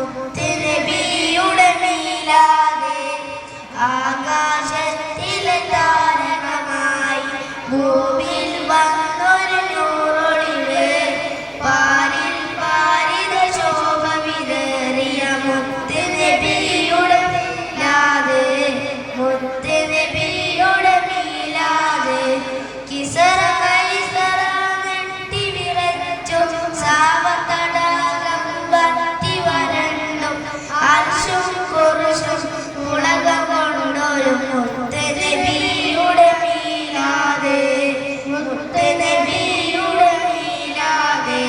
മുത്തുനബിയുടെ മീലാദ് ആകാശത്തിലെ താരകമായി ഭൂമിയിൽ വന്നൊരു നൂറൊളിവ് പാരിൽ പാരിത ശോഭ വിതറിയ മുത്തുനബിയുടെ മീലാദ് മുത്തുനബിയുടെ മീലാദ് കിസറ കൈസറ നെട്ടി വിറച്ചു സാവതടാകം വറ്റി വരണ്ടും അർശും കുർശും ഉലക കൊണ്ടൊരു മുത്തുനബിയുടെ മീലാദ് മുത്തുനബിയുടെ മീലാദ്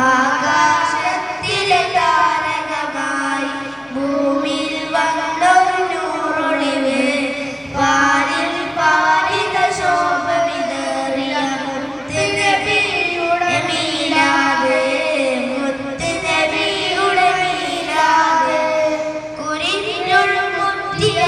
ആകാശത്തിലെ താരകമായി ഭൂമിയിൽ വന്നൊരു നൂറൊളിവ് പാരിൽ പാരിത ശോഭ വിതറിയ മുത്തുനബിയുടെ മീലാദ് മുത്തുനബിയുടെ മീലാദ് കുരിഞ്ഞുൾ മുറ്റിയ